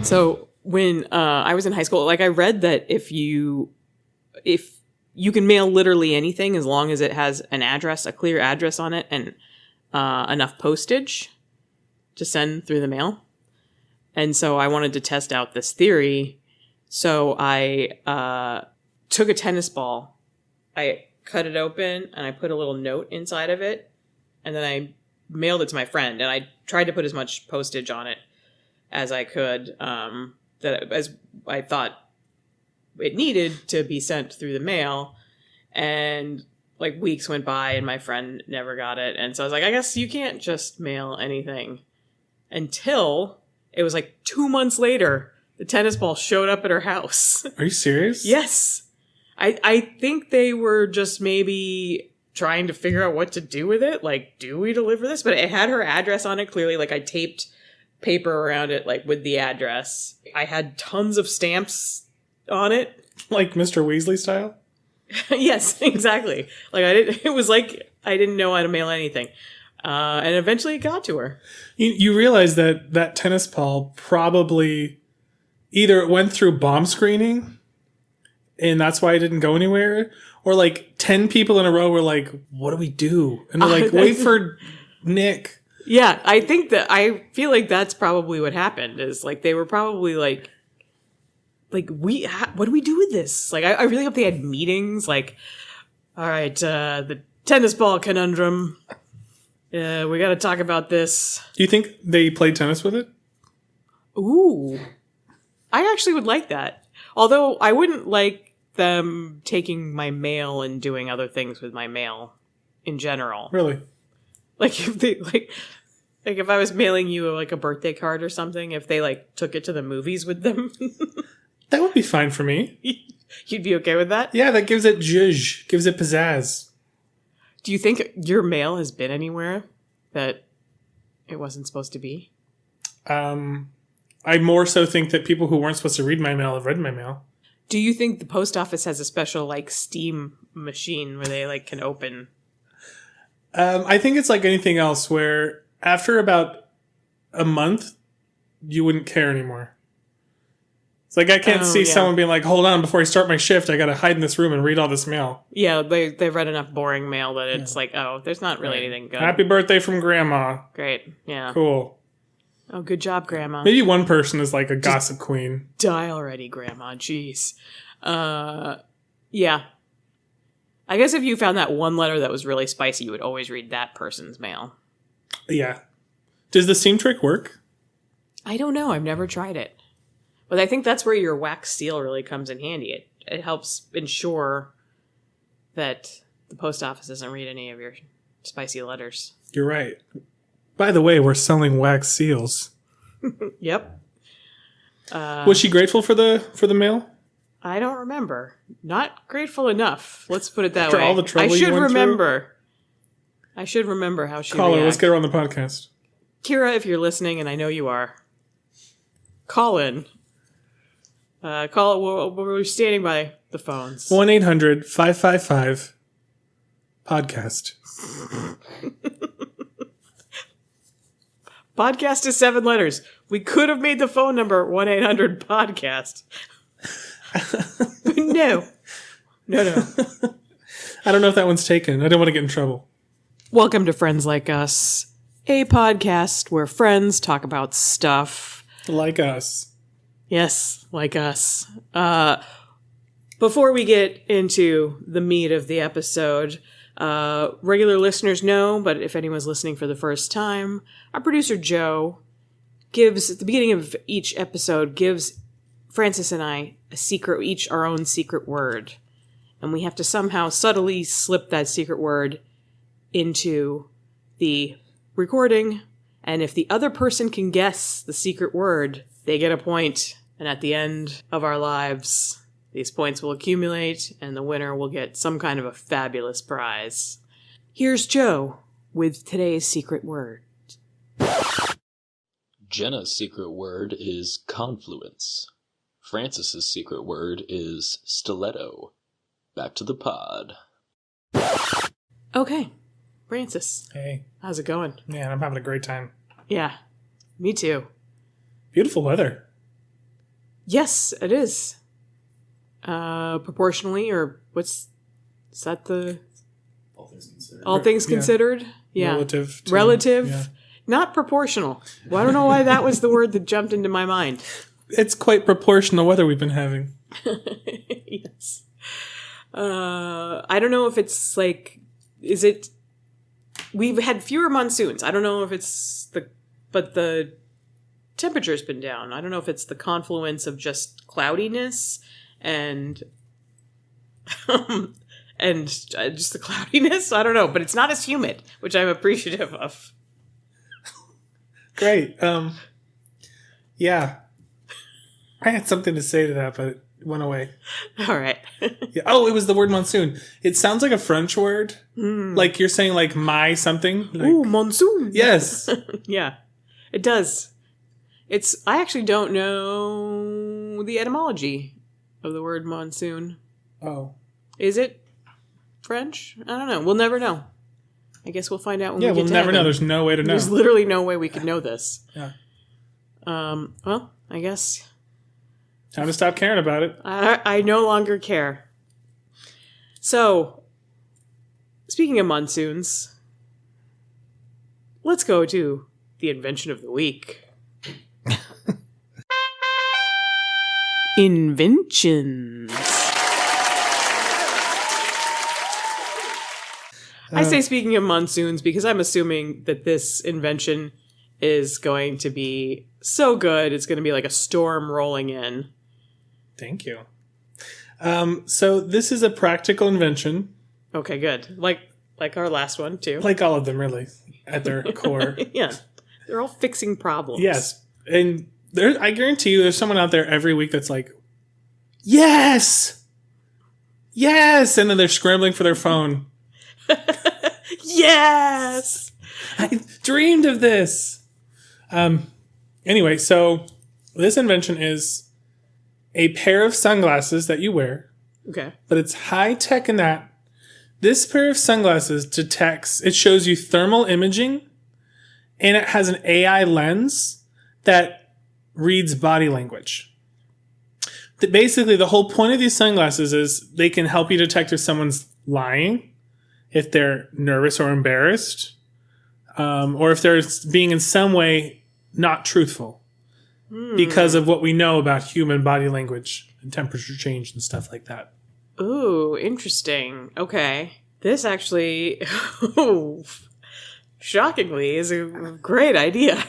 So when I was in high school, like I read that if you can mail literally anything as long as it has an address, a clear address on it, and enough postage to send through the mail. And so I wanted to test out this theory. So I took a tennis ball, I cut it open, and I put a little note inside of it, and then I mailed it to my friend, and I tried to put as much postage on it as I could, as I thought it needed to be sent through the mail. And like weeks went by and my friend never got it. And so I was like, I guess you can't just mail anything. Until it was like 2 months later, the tennis ball showed up at her house. Are you serious? Yes. I think they were just maybe trying to figure out what to do with it. Like, do we deliver this? But it had her address on it clearly. Like I taped paper around it, like with the address. I had tons of stamps on it. Like Mr. Weasley style? Yes, exactly. Like it was like I didn't know how to mail anything. And eventually it got to her. You realize that tennis ball probably either it went through bomb screening and that's why it didn't go anywhere, or like 10 people in a row were like, what do we do? And they're like, wait for Nick. Yeah, I feel like that's probably what happened, is like they were probably like what do we do with this? Like, I really hope they had meetings. Like, all right, the tennis ball conundrum. We got to talk about this. Do you think they played tennis with it? Ooh, I actually would like that. Although I wouldn't like them taking my mail and doing other things with my mail in general. Really? Like if they like if I was mailing you like a birthday card or something, if they like took it to the movies with them. That would be fine for me. You'd be okay with that? Yeah, that gives it zhuzh, gives it pizzazz. Do you think your mail has been anywhere that it wasn't supposed to be? I more so think that people who weren't supposed to read my mail have read my mail. Do you think the post office has a special like steam machine where they like can open? I think it's like anything else where after about a month, you wouldn't care anymore. It's like I can't see someone being like, hold on, before I start my shift, I got to hide in this room and read all this mail. Yeah, they've read enough boring mail that it's like, oh, there's not really anything good. Happy birthday from Grandma. Great, yeah. Cool. Oh, good job, Grandma. Maybe one person is like a gossip queen. Die already, Grandma. Jeez. Yeah. I guess if you found that one letter that was really spicy, you would always read that person's mail. Yeah. Does the seam trick work? I don't know. I've never tried it. But I think that's where your wax seal really comes in handy. It helps ensure that the post office doesn't read any of your spicy letters. You're right. By the way, we're selling wax seals. Yep. Was she grateful for the mail? I don't remember. Not grateful enough. Let's put it that After way. all the trouble I should you went remember. Through? I should remember how she Call her. reacted. Let's get her on the podcast. Kira, if you're listening, and I know you are, call in. We're standing by the phones. 1-800-555-podcast. Podcast is 7 letters. We could have made the phone number 1-800-podcast. But no. No. I don't know if that one's taken. I don't want to get in trouble. Welcome to Friends Like Us, a podcast where friends talk about stuff. Like us. Yes, like us. Before we get into the meat of the episode, regular listeners know, but if anyone's listening for the first time, our producer Joe gives, at the beginning of each episode, gives Francis and I each our own secret word. And we have to somehow subtly slip that secret word into the recording. And if the other person can guess the secret word, they get a point. And at the end of our lives, these points will accumulate and the winner will get some kind of a fabulous prize. Here's Joe with today's secret word. Jenna's secret word is confluence. Francis's secret word is stiletto. Back to the pod. Okay, Francis. Hey. How's it going? Man, I'm having a great time. Yeah, me too. Beautiful weather. Yes, it is. Proportionally, or is that the... All things considered. All things considered? Yeah. Relative. Relative. Yeah. Not proportional. Well, I don't know why that was the word that jumped into my mind. It's quite proportional weather we've been having. Yes. I don't know if it's like... Is it... We've had fewer monsoons. I don't know if it's but the temperature's been down. I don't know if it's the confluence of just cloudiness and just the cloudiness. I don't know, but it's not as humid, which I'm appreciative of. Great. Yeah. I had something to say to that, but it went away. All right. Yeah. Oh, it was the word monsoon. It sounds like a French word. Like you're saying like my something. Like, Ooh, monsoon. yes. Yeah, it does. I actually don't know the etymology of the word monsoon. Oh. Is it French? I don't know. We'll never know. I guess we'll find out when we get we'll to never heaven. know. There's no way to know. There's literally no way we could know this. Yeah. Well, I guess Time to stop caring about it. I no longer care. So, speaking of monsoons, let's go to the invention of the week. Inventions. I say speaking of monsoons because I'm assuming that this invention is going to be so good. It's going to be like a storm rolling in. Thank you. So this is a practical invention. Okay, good. Like our last one too. Like all of them, really, at their core. Yeah. They're all fixing problems. Yes. And I guarantee you there's someone out there every week that's like, yes! Yes! And then they're scrambling for their phone. Yes! I dreamed of this. Anyway, so this invention is a pair of sunglasses that you wear, Okay. but it's high tech in that this pair of sunglasses it shows you thermal imaging, and it has an AI lens that reads body language. Basically, the whole point of these sunglasses is they can help you detect if someone's lying, if they're nervous or embarrassed, or if they're being in some way not truthful because of what we know about human body language and temperature change and stuff like that. Ooh, interesting. Okay. This actually, shockingly, is a great idea.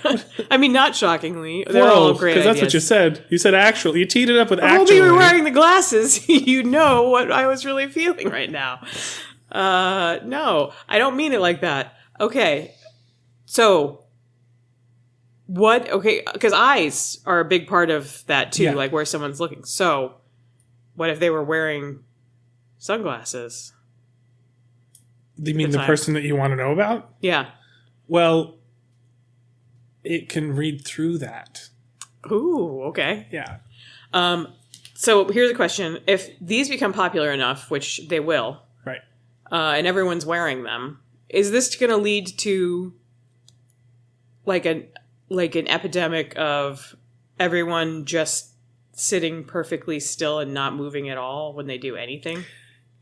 I mean, not shockingly. They're all great ideas. Because that's what you said. You said actual. You teed it up with Well, actually. you were wearing the glasses. You know what I was really feeling right now. No, I don't mean it like that. Okay. So, what? Okay, because eyes are a big part of that too, like where someone's looking. So, what if they were wearing sunglasses? You mean the person that you want to know about? Yeah. Well, it can read through that. Ooh, okay. Yeah. So here's a question. If these become popular enough, which they will, Right. And everyone's wearing them, is this going to lead to like an epidemic of everyone just sitting perfectly still and not moving at all when they do anything?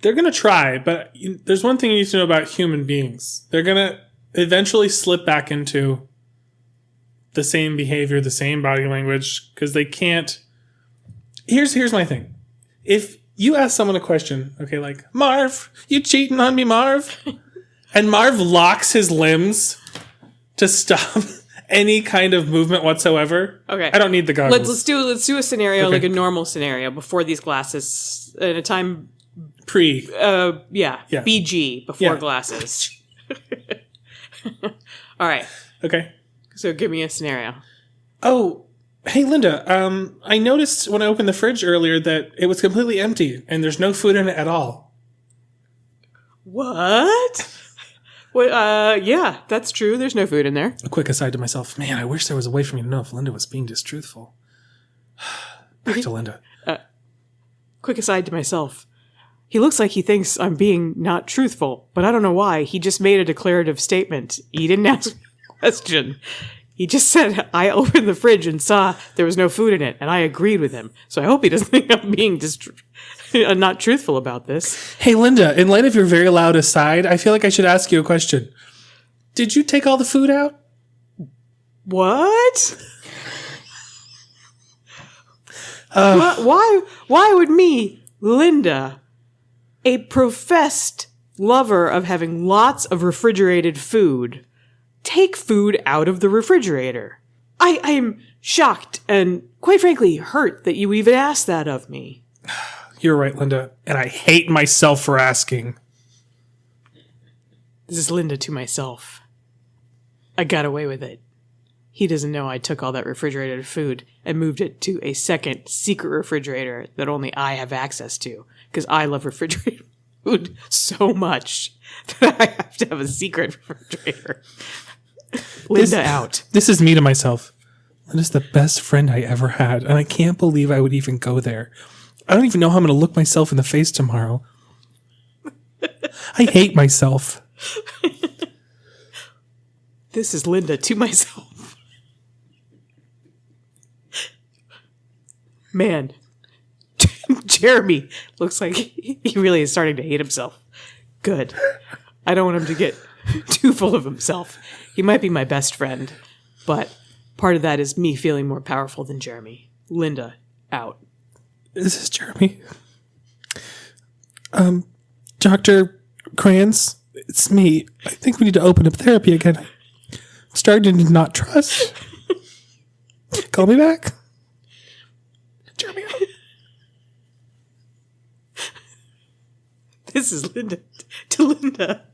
They're going to try, but there's one thing you need to know about human beings. They're going to eventually slip back into the same behavior, the same body language, because they can't. Here's my thing. If you ask someone a question, okay, like, Marv, you cheating on me, Marv? And Marv locks his limbs to stop any kind of movement whatsoever. Okay. I don't need the goggles. Let's do a scenario, Okay. like a normal scenario before these glasses, in a time Pre. yeah. BG before Yeah. glasses. All right. Okay. So give me a scenario. Oh, hey, Linda. I noticed when I opened the fridge earlier that it was completely empty and there's no food in it at all. What? Well, yeah, that's true. There's no food in there. A quick aside to myself. Man, I wish there was a way for me to know if Linda was being distruthful. Back to Linda. Quick aside to myself. He looks like he thinks I'm being not truthful, but I don't know why. He just made a declarative statement. He didn't ask me a question. He just said, I opened the fridge and saw there was no food in it, and I agreed with him. So I hope he doesn't think I'm being not truthful about this. Hey, Linda, in light of your very loud aside, I feel like I should ask you a question. Did you take all the food out? What? Why would me, Linda, a professed lover of having lots of refrigerated food, take food out of the refrigerator? I am shocked and, quite frankly, hurt that you even asked that of me. You're right, Linda, and I hate myself for asking. This is Linda to myself. I got away with it. He doesn't know I took all that refrigerated food and moved it to a second secret refrigerator that only I have access to, because I love refrigerated food so much that I have to have a secret refrigerator. Linda out. This is me to myself. Linda's the best friend I ever had, and I can't believe I would even go there. I don't even know how I'm going to look myself in the face tomorrow. I hate myself. This is Linda to myself. Man, Jeremy looks like he really is starting to hate himself. Good. I don't want him to get too full of himself. He might be my best friend, but part of that is me feeling more powerful than Jeremy. Linda, out. This is Jeremy. Dr. Kranz, it's me. I think we need to open up therapy again. I'm starting to not trust. Call me back. Jeremy. This is Linda to Linda.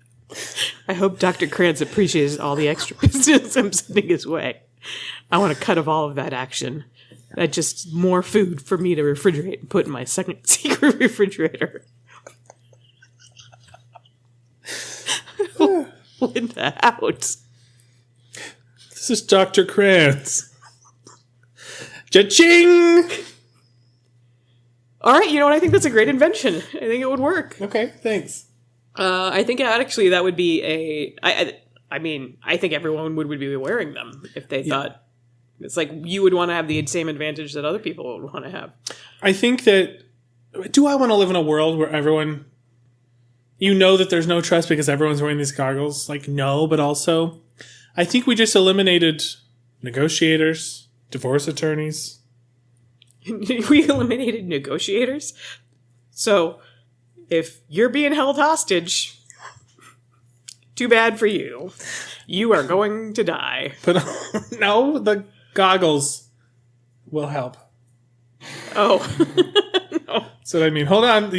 I hope Dr. Kranz appreciates all the extra business I'm sending his way. I want a cut of all of that action. That's just more food for me to refrigerate and put in my second secret refrigerator. Linda, out. This is Dr. Kranz. Cha-ching! All right, you know what? I think that's a great invention. I think it would work. Okay, thanks. I think actually that would be I mean, I think everyone would be wearing them if they thought it's like you would want to have the same advantage that other people would want to have. I think that, do I want to live in a world where everyone, you know that there's no trust because everyone's wearing these goggles? Like, no, but also, I think we just eliminated negotiators, divorce attorneys. We eliminated negotiators? So, if you're being held hostage, too bad for you. You are going to die. But no, the goggles will help. Oh. No. So I mean, hold on.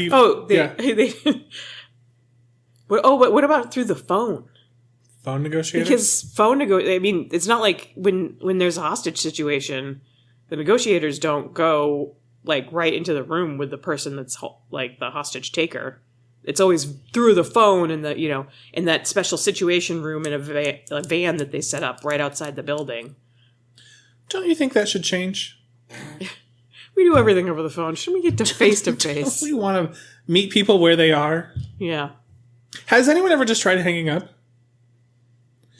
What about through the phone? Phone negotiators? Because I mean, it's not like when there's a hostage situation, the negotiators don't go like right into the room with the person that's like the hostage taker. It's always through the phone and in that special situation room in a van that they set up right outside the building. Don't you think that should change? We do everything over the phone. Shouldn't we get to face to face? We want to meet people where they are. Yeah. Has anyone ever just tried hanging up?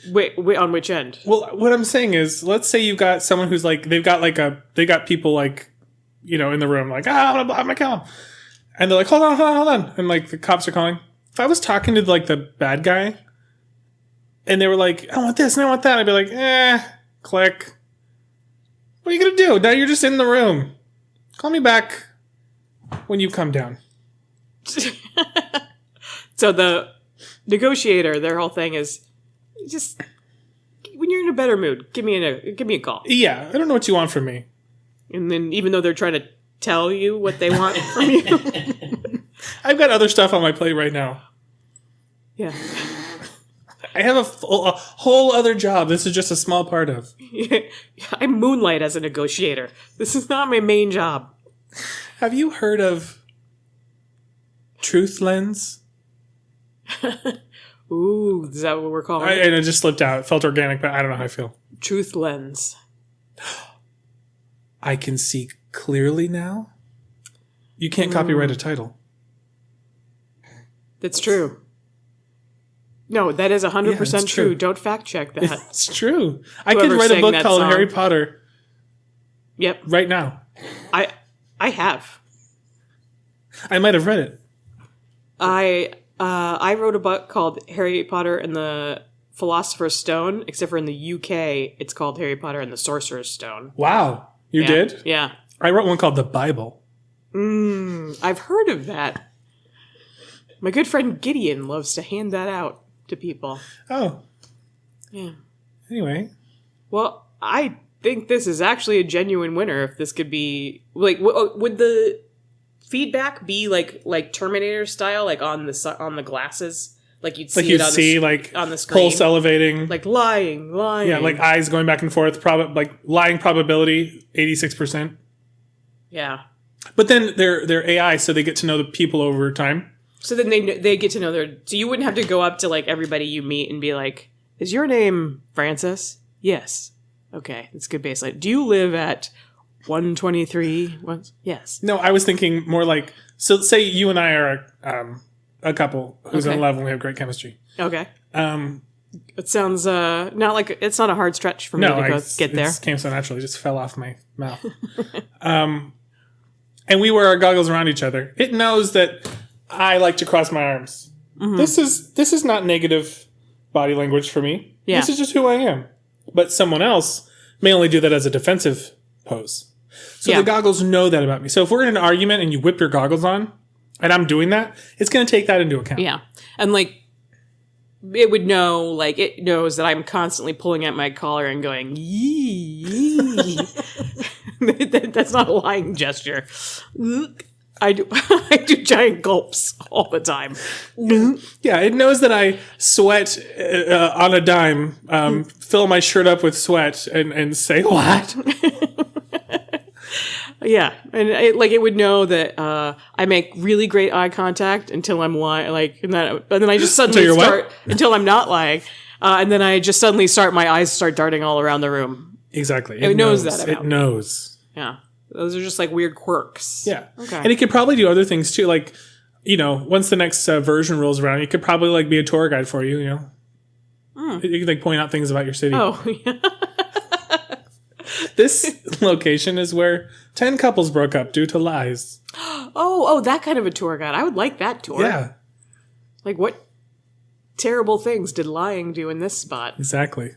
Wait, on which end? Well, what I'm saying is, let's say you've got someone who's like, they got people like, in the room, like, I'm gonna kill him. And they're like, hold on. And like the cops are calling. If I was talking to like the bad guy and they were like, I want this and I want that, I'd be like, click. What are you going to do? Now you're just in the room. Call me back when you come down. So the negotiator, their whole thing is just when you're in a better mood, give me a call. Yeah, I don't know what you want from me. And then even though they're trying to tell you what they want from you. I've got other stuff on my plate right now. Yeah. I have a whole other job. This is just a small part of. I moonlight as a negotiator. This is not my main job. Have you heard of Truth Lens? Ooh, is that what we're calling it? And it just slipped out. It felt organic, but I don't know how I feel. Truth Lens. I can see clearly now. You can't copyright a title. That's true. No, that is 100% that's true. true. Don't fact check that. It's true. I could Whoever write a sang book that called song. Harry Potter Yep. right now. I have. I might have read it. I wrote a book called Harry Potter and the Philosopher's Stone, except for in the UK, it's called Harry Potter and the Sorcerer's Stone. Wow. You Yeah. did? Yeah. I wrote one called The Bible. I've heard of that. My good friend Gideon loves to hand that out to people. Oh. Yeah. Anyway. Well, I think this is actually a genuine winner. If this could be like, would the feedback be like Terminator style, like on the glasses, like you'd see Like you'd it on see the, like on the screen, pulse elevating. like lying. Yeah, like eyes going back and forth. Like lying probability, 86%. Yeah. But then they're AI, so they get to know the people over time. So then they get to know so you wouldn't have to go up to like everybody you meet and be like, "Is your name Francis?" Yes. Okay, that's good baseline. Do you live at 123? Yes. No, I was thinking more like, so say you and I are a couple who's Okay. in love and we have great chemistry. Okay. Um, It sounds not like it's not a hard stretch for me no, to go get there. It came so naturally, it just fell off my mouth. And we wear our goggles around each other. It knows that I like to cross my arms. Mm-hmm. This is not negative body language for me. Yeah. This is just who I am. But someone else may only do that as a defensive pose. So Yeah. the goggles know that about me. So if we're in an argument and you whip your goggles on, and I'm doing that, it's going to take that into account. Yeah. And like it would know, like it knows that I'm constantly pulling at my collar and going, yee. That's not a lying gesture. I do I do giant gulps all the time. Yeah, it knows that I sweat on a dime, fill my shirt up with sweat, and say, what? Yeah, and it would know that I make really great eye contact until I'm lying, and then I just suddenly Until you're start until I'm not lying, and then I just suddenly my eyes start darting all around the room. Exactly. It knows that about It knows. Yeah, those are just like weird quirks. Yeah. Okay. And it could probably do other things too. Like, once the next version rolls around, it could probably like be a tour guide for you, It could like point out things about your city. Oh, yeah. This location is where 10 couples broke up due to lies. Oh, that kind of a tour guide. I would like that tour. Yeah, Like, what terrible things did lying do in this spot? exactly.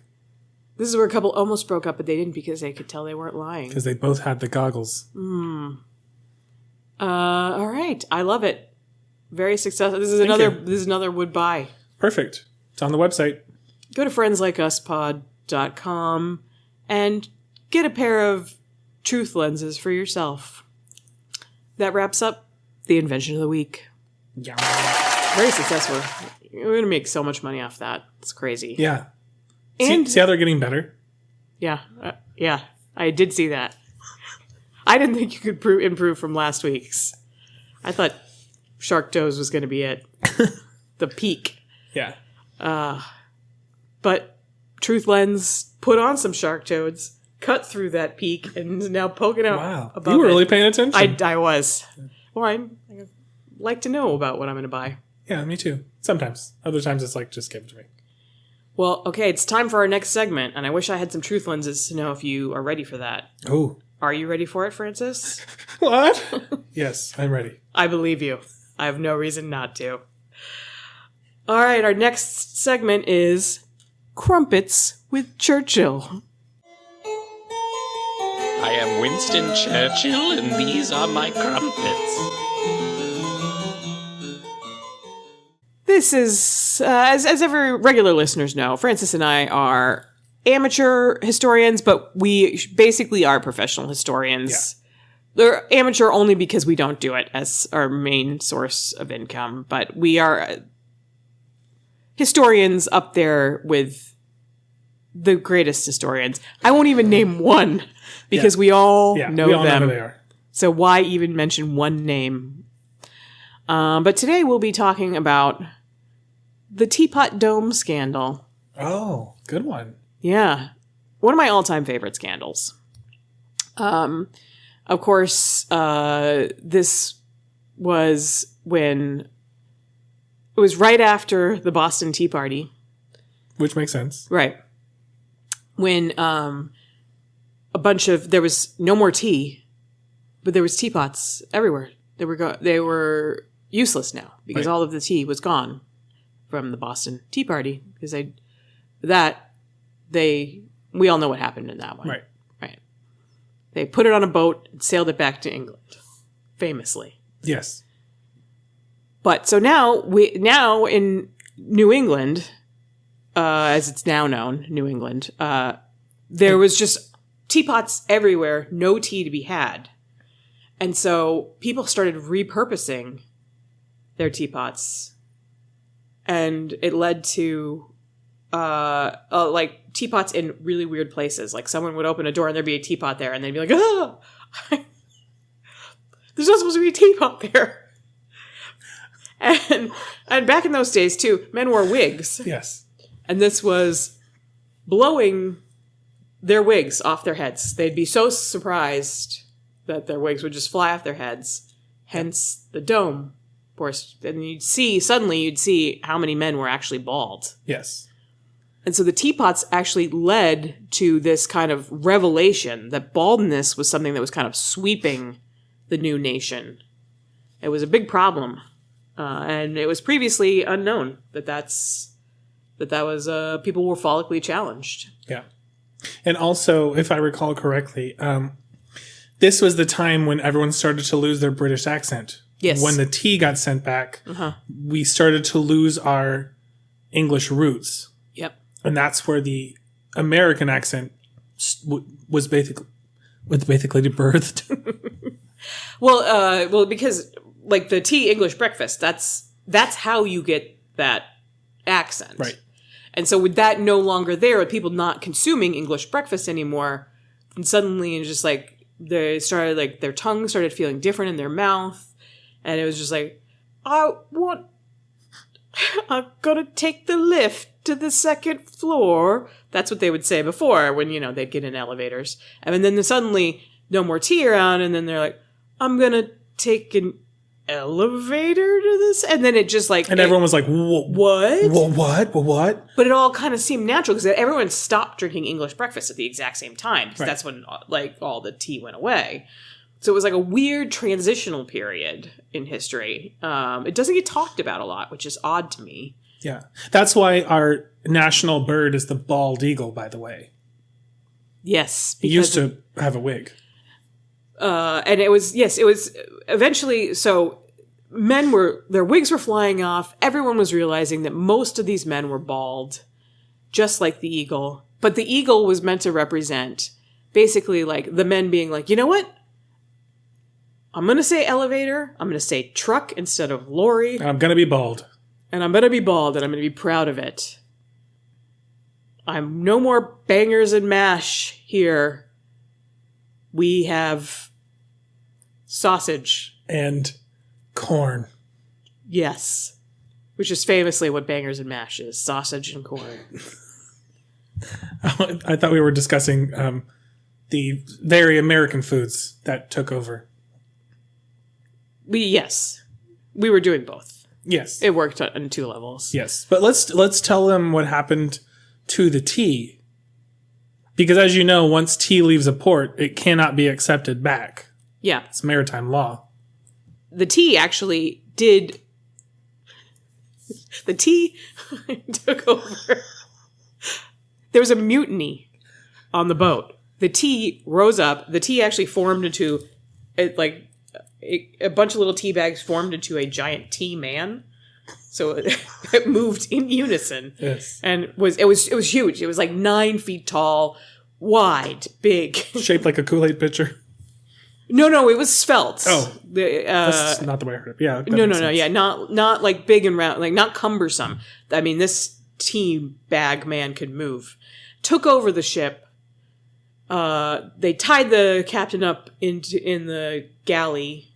This is where a couple almost broke up, but they didn't because they could tell they weren't lying. Because they both had the goggles. All right. I love it. Very successful. This is another would buy. Perfect. It's on the website. Go to friendslikeUspod.com and get a pair of truth lenses for yourself. That wraps up the invention of the week. Yeah. Very successful. We're going to make so much money off that. It's crazy. Yeah. And See how they're getting better? yeah, I did see that. I didn't think you could improve from last week's. I thought Shark Toes was going to be it. The peak. Yeah. But Truth Lens put on some Shark Toads, cut through that peak, and is now poking out Wow. above You were it. really paying attention. I was. Well, I like to know about what I'm going to buy. Yeah, me too. Sometimes. Other times it's like, just give it to me. Well, okay, it's time for our next segment, and I wish I had some truth lenses to know if you are ready for that. Oh. Are you ready for it, Francis? What? Yes, I'm ready. I believe you. I have no reason not to. All right, our next segment is Crumpets with Churchill. I am Winston Churchill, and these are my crumpets. This is, as every regular listeners know, Francis and I are amateur historians, but we basically are professional historians. They're amateur only because we don't do it as our main source of income, but we are historians up there with the greatest historians. I won't even name one because we all know we all them. know who they are. So why even mention one name? But today we'll be talking about the Teapot Dome scandal. Oh, good one. Yeah. One of my all-time favorite scandals. Of course, this was when it was right after the Boston Tea Party. Which makes sense. Right. When there was no more tea, but there was teapots everywhere. They were useless now because all of the tea was gone from the Boston Tea Party because we all know what happened in that one. Right. Right. They put it on a boat and sailed it back to England, famously. Yes. But so now in New England, as it's now known, New England, there was just teapots everywhere, no tea to be had. And so people started repurposing their teapots. And it led to like teapots in really weird places. Like someone would open a door and there'd be a teapot there and they'd be like, oh, there's not supposed to be a teapot there. And back in those days too, men wore wigs. Yes. And this was blowing their wigs off their heads. They'd be so surprised that their wigs would just fly off their heads. Hence the dome. Of course, and you'd see how many men were actually bald. Yes. And so the teapots actually led to this kind of revelation that baldness was something that was kind of sweeping the new nation. It was a big problem. And it was previously unknown that was people were follically challenged. Yeah. And also, if I recall correctly, this was the time when everyone started to lose their British accent. Yes. When the tea got sent back, we started to lose our English roots. Yep. And that's where the American accent was basically birthed. Well, because like the tea English breakfast, that's how you get that accent. Right. And so with that no longer there, with people not consuming English breakfast anymore, and suddenly it's just like they started like their tongue started feeling different in their mouth. And it was just like, I'm gonna take the lift to the second floor. That's what they would say before when, they'd get in elevators. And then suddenly no more tea around. And then they're like, I'm gonna take an elevator to this. And then it just like... And everyone was like, what? What? But it all kind of seemed natural because everyone stopped drinking English breakfast at the exact same time. Because that's when like all the tea went away. So it was like a weird transitional period in history. It doesn't get talked about a lot, which is odd to me. Yeah. That's why our national bird is the bald eagle, by the way. Yes. He used to have a wig. And it was eventually, so their wigs were flying off. Everyone was realizing that most of these men were bald, just like the eagle. But the eagle was meant to represent basically like the men being like, you know what? I'm going to say elevator. I'm going to say truck instead of lorry. And I'm going to be bald. And I'm going to be bald, and I'm going to be proud of it. I'm no more bangers and mash here. We have sausage. And corn. Yes. Which is famously what bangers and mash is. Sausage and corn. I thought we were discussing the very American foods that took over. Yes. We were doing both. Yes. It worked on two levels. Yes. But let's tell them what happened to the tea. Because as you know, once tea leaves a port, it cannot be accepted back. Yeah. It's maritime law. The tea actually did... The tea took over. There was a mutiny on the boat. The tea rose up. The tea actually formed into... a bunch of little tea bags formed into a giant tea man. So it moved in unison. Yes. And it was huge. It was like 9 feet tall, wide, big. Shaped like a Kool-Aid pitcher. No, it was svelte. Oh. That's not the way I heard it. Yeah. No. Yeah, not like big and round, like not cumbersome. I mean, this tea bag man could move. Took over the ship. They tied the captain up in the galley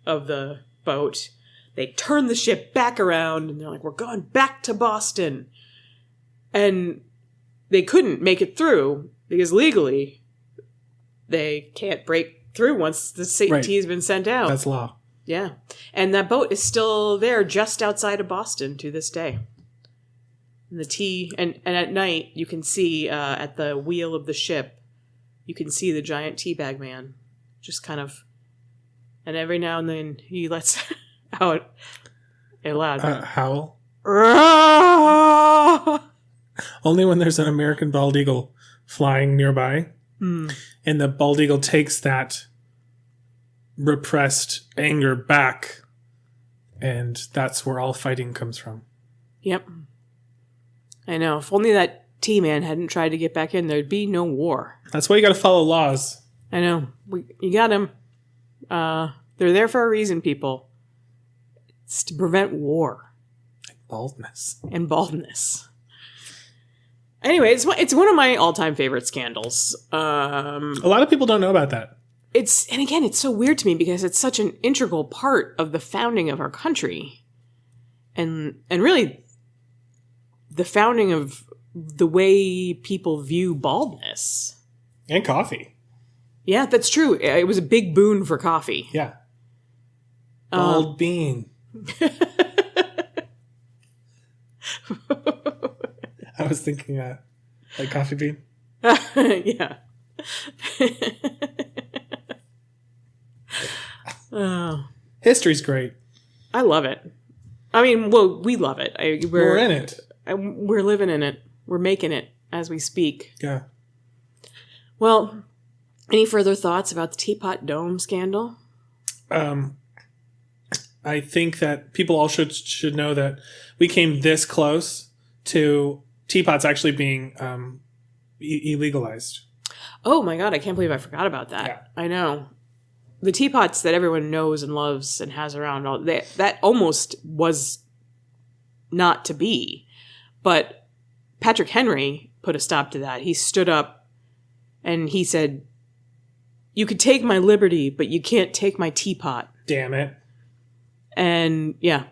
of the boat. They turned the ship back around and they're like, we're going back to Boston. And they couldn't make it through because legally they can't break through once the tea has been sent out. That's law. Yeah. And that boat is still there just outside of Boston to this day. And the tea, and at night you can see at the wheel of the ship, you can see the giant teabag man just kind of, and every now and then he lets out a loud howl. Only when there's an American bald eagle flying nearby. And the bald eagle takes that repressed anger back, and that's where all fighting comes from. Yep. I know. If only that T-Man hadn't tried to get back in, there'd be no war. That's why you got to follow laws. I know. You got him. They're there for a reason, people. It's to prevent war. Baldness. And baldness. Anyway, it's one of my all-time favorite scandals. A lot of people don't know about that. And again, it's so weird to me because it's such an integral part of the founding of our country. And really, the founding of the way people view baldness. And coffee. Yeah, that's true. It was a big boon for coffee. Yeah. Bald bean. I was thinking like coffee bean. Yeah. Oh. History's great. I love it. I mean, well, we love it. We're in it. We're living in it. We're making it as we speak. Yeah. Well, any further thoughts about the Teapot Dome scandal? I think that people all should know that we came this close to teapots actually being illegalized. Oh my God, I can't believe I forgot about that. Yeah. I know. The teapots that everyone knows and loves and has around, that almost was not to be. But Patrick Henry put a stop to that. He stood up and he said, "You could take my liberty, but you can't take my teapot." Damn it. And yeah.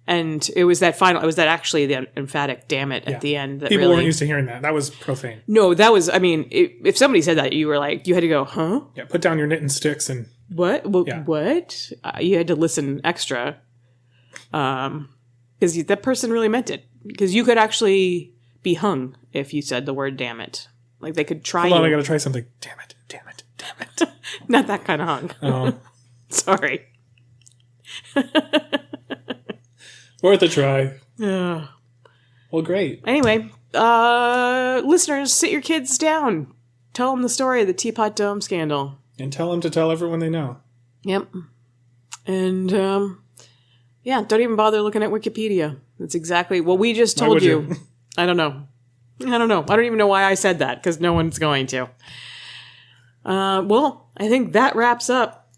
And it was that actually the emphatic "damn it" at the end. That people really, weren't used to hearing that. That was profane. No, that was, I mean, if somebody said that, you were like, you had to go, huh? Yeah, put down your knitting sticks and... What? Well, yeah. What? You had to listen extra. Because that person really meant it. Because you could actually be hung if you said the word "damn it." Like they could try. Hold on, I gotta try something. Damn it, damn it, damn it. Not that kind of hung. Oh. Sorry. Worth a try. Yeah. Well, great. Anyway, listeners, sit your kids down. Tell them the story of the Teapot Dome scandal. And tell them to tell everyone they know. Yep. And, yeah, don't even bother looking at Wikipedia. That's exactly what we just told you. I don't know. I don't even know why I said that, because no one's going to. Well, I think that wraps up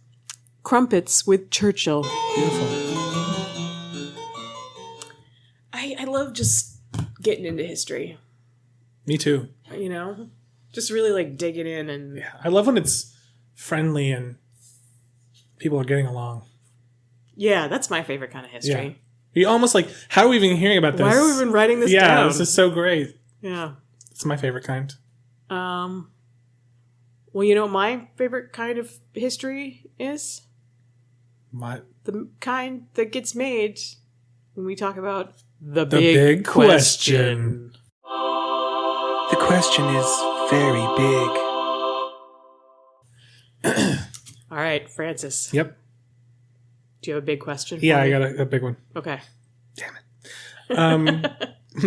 Crumpets with Churchill. Beautiful. I love just getting into history. Me too. You know? Just really like digging in and... Yeah, I love when it's friendly and people are getting along. Yeah, that's my favorite kind of history. Yeah. You almost like, how are we even hearing about this? Why are we even writing this down? Yeah, this is so great. Yeah. It's my favorite kind. Well, you know what my favorite kind of history is? What? The kind that gets made when we talk about the big question. The question is very big. All right, Francis. Yep. Do you have a big question? Yeah, I got a big one. Okay. Damn it.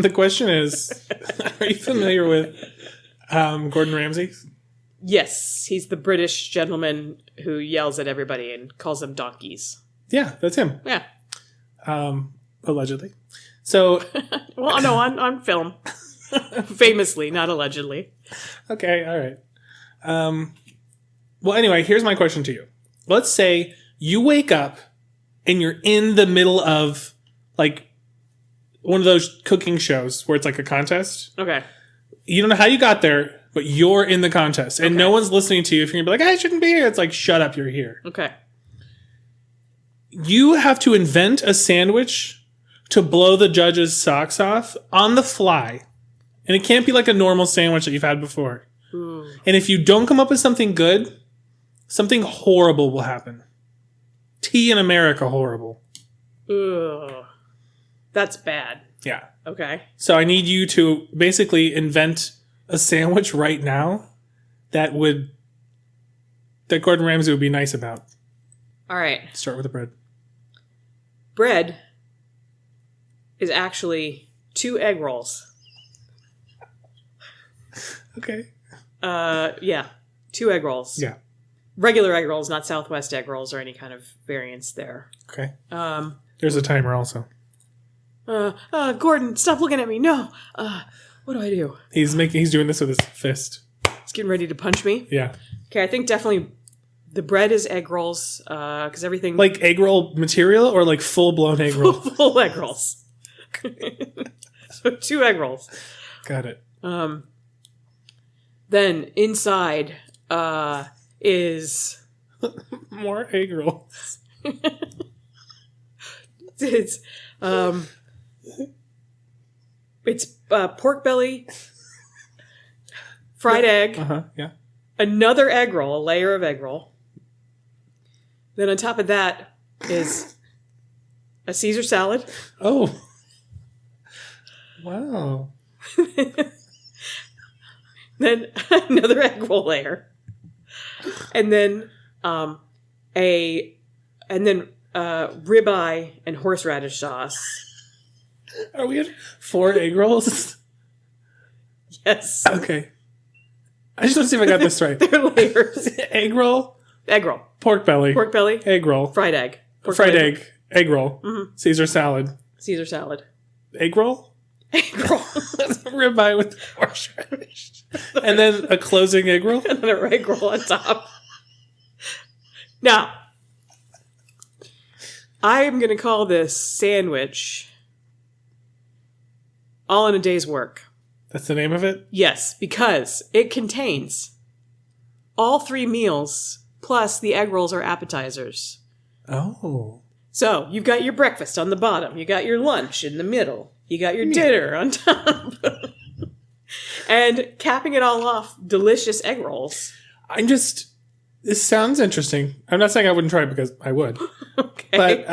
The question is, are you familiar with Gordon Ramsay? Yes, he's the British gentleman who yells at everybody and calls them donkeys. Yeah, that's him. Yeah. Allegedly. So. Well, no, on film. Famously, not allegedly. Okay, all right. Well, anyway, here's my question to you. Let's say you wake up and you're in the middle of, like, one of those cooking shows where it's like a contest. Okay. You don't know how you got there, but you're in the contest. And no one's listening to you. If you're going to be like, I shouldn't be here. It's like, shut up, you're here. Okay. You have to invent a sandwich to blow the judge's socks off on the fly. And it can't be like a normal sandwich that you've had before. Ooh. And if you don't come up with something good, something horrible will happen. tea in America horrible. Ugh. That's bad. Yeah. Okay. So I need you to basically invent a sandwich right now that Gordon Ramsay would be nice about. All right. Start with the bread. Bread is actually 2 egg rolls. Okay. Yeah. 2 egg rolls. Yeah. Regular egg rolls, not Southwest egg rolls or any kind of variance there. Okay. There's a timer also. Gordon, stop looking at me. No. What do I do? He's doing this with his fist. He's getting ready to punch me. Yeah. Okay, I think definitely the bread is egg rolls, because everything... Like egg roll material or like full-blown egg roll? Full egg rolls. So 2 egg rolls. Got it. Then inside is... More egg rolls. It's pork belly, fried egg, Yeah. another egg roll, a layer of egg roll. Then on top of that is a Caesar salad. Oh. Wow. Then another egg roll layer. And then ribeye and horseradish sauce. Are we at 4 egg rolls? Yes. Okay. I just want to see if I got this right. They're layers. Egg roll, Egg roll. pork belly, egg roll, Fried egg. fried egg, egg roll, Caesar salad, Caesar salad. egg roll, Egg roll. ribeye with horseradish, and then a closing egg roll. And then a egg roll on top. Now, I am going to call this sandwich all in a day's work. That's the name of it? Yes, because it contains all 3 meals, plus the egg rolls are appetizers. Oh. So, you've got your breakfast on the bottom, you got your lunch in the middle, you got your dinner on top. And capping it all off, delicious egg rolls. This sounds interesting. I'm not saying I wouldn't try it because I would. Okay. But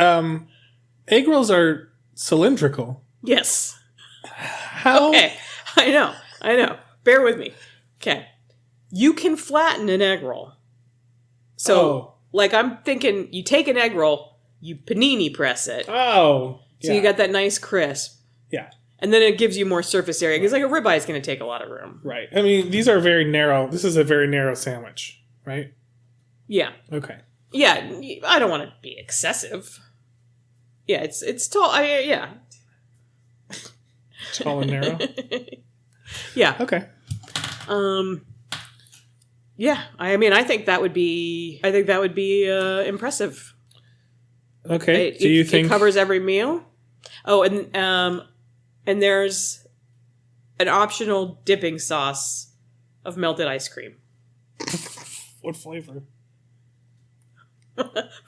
egg rolls are cylindrical. Yes. How? Okay. I know. Bear with me. Okay. You can flatten an egg roll. So, like, I'm thinking you take an egg roll, you panini press it. Oh. So you got that nice crisp. Yeah. And then it gives you more surface area. Because, like, a ribeye is going to take a lot of room. Right. I mean, these are very narrow. This is a very narrow sandwich, right? Yeah. Okay. Yeah. I don't want to be excessive. Yeah, it's tall. Yeah. Tall and narrow? Yeah. Okay. Yeah. I mean, I think that would be impressive. Okay. Do you think it covers every meal? Oh, and there's an optional dipping sauce of melted ice cream. What flavor?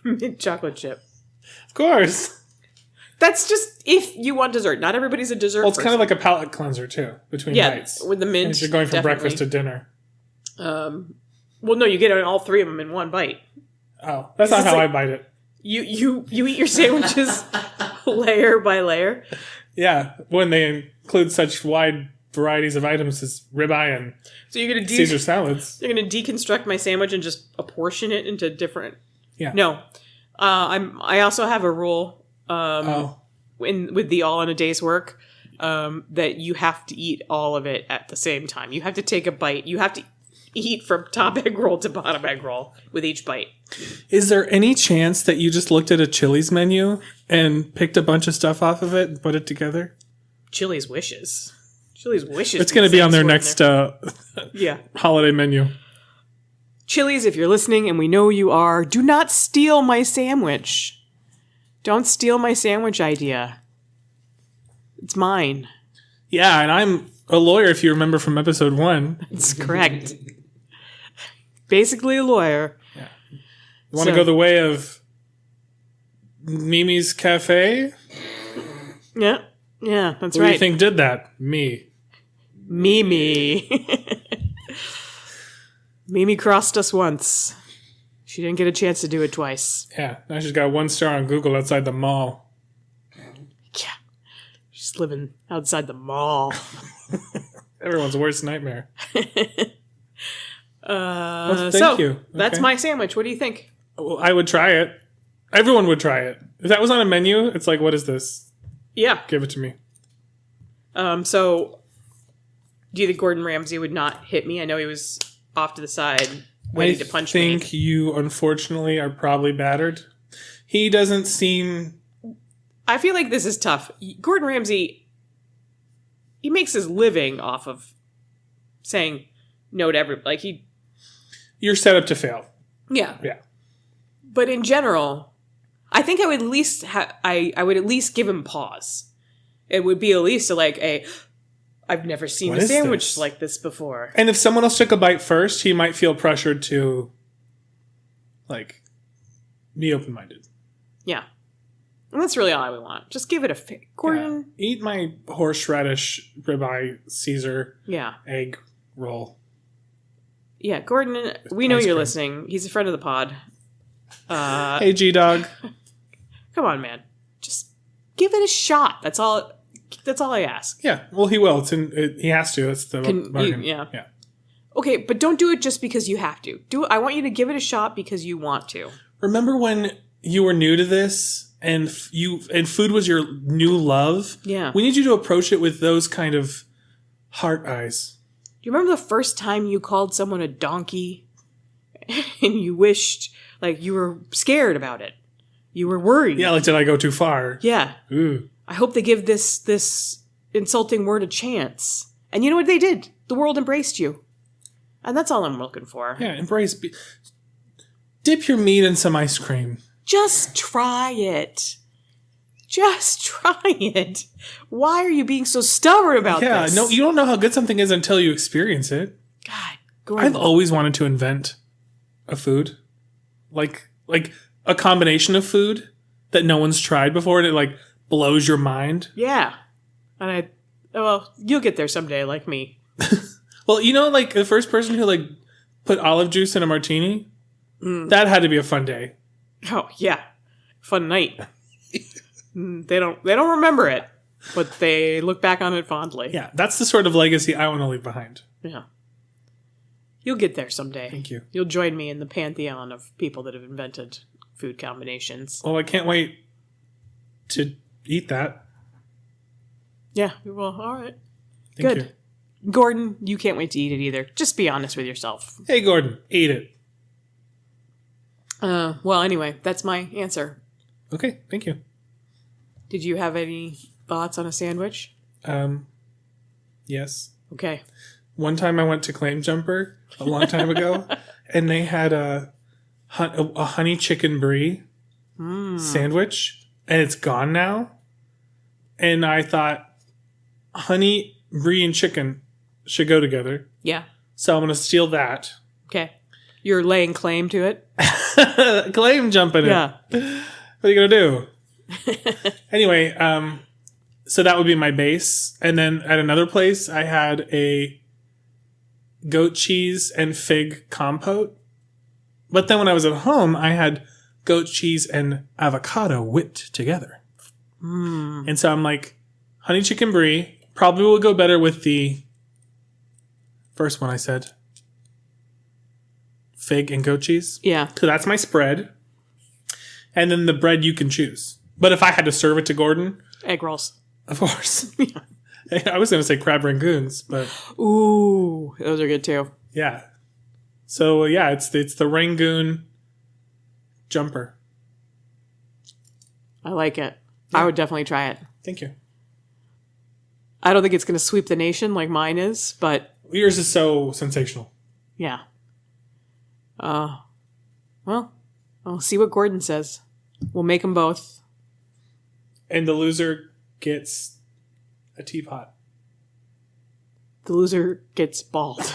Mint chocolate chip. Of course. That's just if you want dessert. Not everybody's a dessert. Well, it's kind of like a palate cleanser too between bites. With the mint. And if you're going from definitely. breakfast to dinner. Well, no, you get all 3 of them in one bite. Oh, that's not how I bite it. You eat your sandwiches layer by layer. Yeah, when they include such wide varieties of items as ribeye and So you're gonna Caesar salads. You're gonna deconstruct my sandwich and just apportion it into different. Yeah. No, I also have a rule. With the all in a day's work, that you have to eat all of it at the same time. You have to take a bite. You have to eat from top egg roll to bottom egg roll with each bite. Is there any chance that you just looked at a Chili's menu and picked a bunch of stuff off of it and put it together? Chili's wishes. Chili's wishes. It's going to be on their next yeah holiday menu. Chili's, if you're listening, and we know you are, do not steal my sandwich. Don't steal my sandwich idea. It's mine. Yeah, and I'm a lawyer, if you remember from episode 1. That's correct. Basically a lawyer. Yeah. You want to go the way of Mimi's Cafe? Yeah, that's Who right. do you think did that? Me. Mimi. Mimi crossed us once. She didn't get a chance to do it twice. Yeah, now she's got 1 star on Google outside the mall. Yeah. She's living outside the mall. Everyone's worst nightmare. Well, thank you. That's Okay. my sandwich. What do you think? Well, I would try it. Everyone would try it. If that was on a menu, it's like, what is this? Yeah. Give it to me. So, do you think Gordon Ramsay would not hit me? I know he was off to the side waiting to punch me. I think you, unfortunately, are probably battered. He doesn't seem... I feel like this is tough. Gordon Ramsay, he makes his living off of saying no to everybody. Like, You're set up to fail. yeah. Yeah. But in general, I think I would at least I would at least give him pause. It would be at least I've never seen What a is sandwich this? like this before. And if someone else took a bite first, he might feel pressured to, like, be open-minded. Yeah. And that's really all I would want. Just give it a Gordon. Yeah. Eat my horseradish ribeye Caesar Yeah. egg roll. Yeah, Gordon, we know Ice you're cream. listening. He's a friend of the pod. Hey, G-Dog. Come on, man. Just give it a shot. That's all I ask. Yeah, well, he will. He has to. That's the bargain. Yeah. Yeah. Okay, but don't do it just because you have to. I want you to give it a shot because you want to. Remember when you were new to this and food was your new love? Yeah. We need you to approach it with those kind of heart eyes. Do you remember the first time you called someone a donkey and you wished, like, you were scared about it? You were worried. Yeah, like, did I go too far? Yeah. Ooh. I hope they give this insulting word a chance. And you know what they did? The world embraced you. And that's all I'm looking for. Yeah, dip your meat in some ice cream. Just try it. Just try it. Why are you being so stubborn about Yeah, this? no, you don't know how good something is until you experience it. God, Gordon. I've always wanted to invent a food. Like a combination of food that no one's tried before and it, like, blows your mind. Yeah. And well, you'll get there someday, like me. Well, you know, like, the first person who, like, put olive juice in a martini? That had to be a fun day. Oh, yeah. Fun night. They don't remember it, but they look back on it fondly. Yeah, that's the sort of legacy I want to leave behind. Yeah. You'll get there someday. Thank you. You'll join me in the pantheon of people that have invented food combinations. Well, I can't wait to eat that. Yeah, well, all right. Thank Good. you. Gordon, you can't wait to eat it either. Just be honest with yourself. Hey, Gordon, eat it. Well, anyway, that's my answer. Okay, thank you. Did you have any thoughts on a sandwich? Yes. Okay. One time I went to Claim Jumper a long time ago, and they had a honey chicken brie sandwich, and it's gone now. And I thought honey, brie, and chicken should go together. Yeah. So I'm going to steal that. Okay. You're laying claim to it? Claim jumping it. Yeah. What are you going to do? Anyway, so that would be my base. And then at another place, I had a goat cheese and fig compote. But then when I was at home, I had goat cheese and avocado whipped together. And so I'm like, honey chicken brie probably will go better with the first one I said. Fig and goat cheese. Yeah. So that's my spread. And then the bread you can choose. But if I had to serve it to Gordon, Egg rolls. of course. I was going to say crab rangoons, but Ooh, those are good too. yeah. So yeah, it's the Rangoon jumper. I like it. I would definitely try it. Thank you. I don't think it's going to sweep the nation like mine is, but Yours is so sensational. yeah. Well, I'll see what Gordon says. We'll make them both. And the loser gets a teapot. The loser gets bald.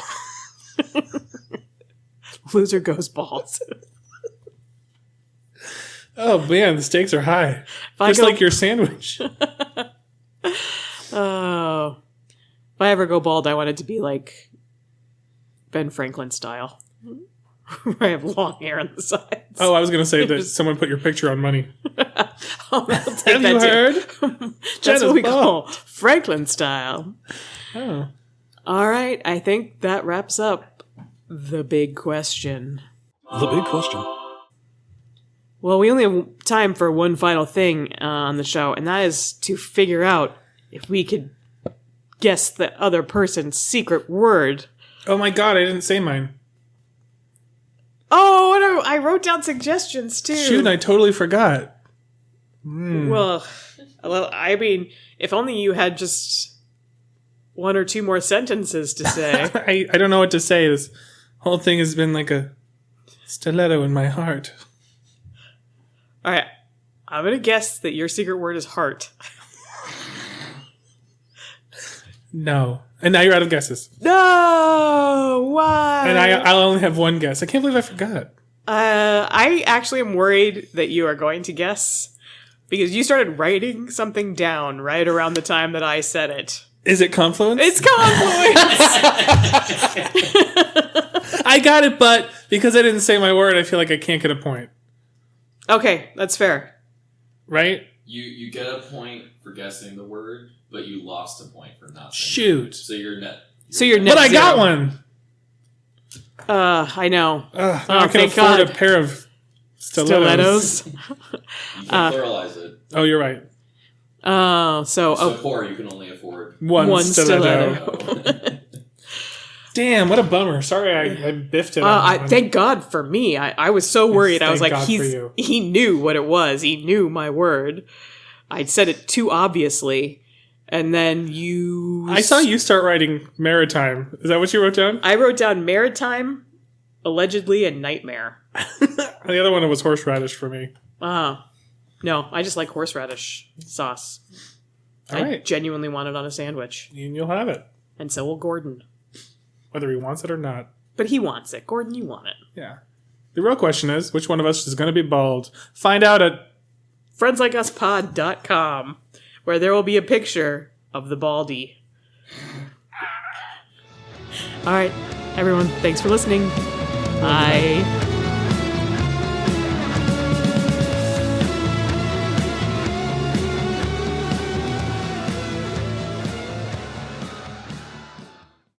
Loser goes bald. Oh man, the stakes are high. I Just go- like your sandwich. Oh. If I ever go bald, I want it to be like Ben Franklin style. I have long hair on the sides. Oh, I was going to say that someone put your picture on money. I'll take Have you that heard? That's Jenna's what we bald. call Franklin style. Oh. All right, I think that wraps up the big question. The big question. Well, we only have time for one final thing on the show, and that is to figure out if we could guess the other person's secret word. Oh my god, I didn't say mine. Oh, and I wrote down suggestions too. Shoot, I totally forgot. Well, I mean, if only you had just one or two more sentences to say. I don't know what to say. This whole thing has been like a stiletto in my heart. All right, I'm going to guess that your secret word is heart. No. And now you're out of guesses. No! Why? And I'll only have one guess. I can't believe I forgot. I actually am worried that you are going to guess because you started writing something down right around the time that I said it. Is it confluence? It's confluence! I got it, but because I didn't say my word, I feel like I can't get a point. Okay, that's fair. Right? You get a point for guessing the word, but you lost a point for not saying Shoot. it. So you're net. Net But I got zero. one! I know. Now I can thank afford God. a pair of stilettos. You can pluralize it. Oh, you're right. So poor, you can only afford One stiletto. stiletto. Damn, what a bummer. Sorry I biffed it. on that one. Thank God for me. I was so worried. I was thank like, God for you. he knew what it was. He knew my word. I'd said it too obviously. And then you... I saw you start writing maritime. Is that what you wrote down? I wrote down maritime, allegedly, and nightmare. The other one was horseradish for me. No, I just like horseradish sauce. All I right. genuinely want it on a sandwich. And you'll have it. And so will Gordon. Whether he wants it or not. But he wants it. Gordon, you want it. Yeah. The real question is, which one of us is going to be bald? Find out at... friendslikeUspod.com, where there will be a picture of the baldy. All right, everyone, thanks for listening. Bye.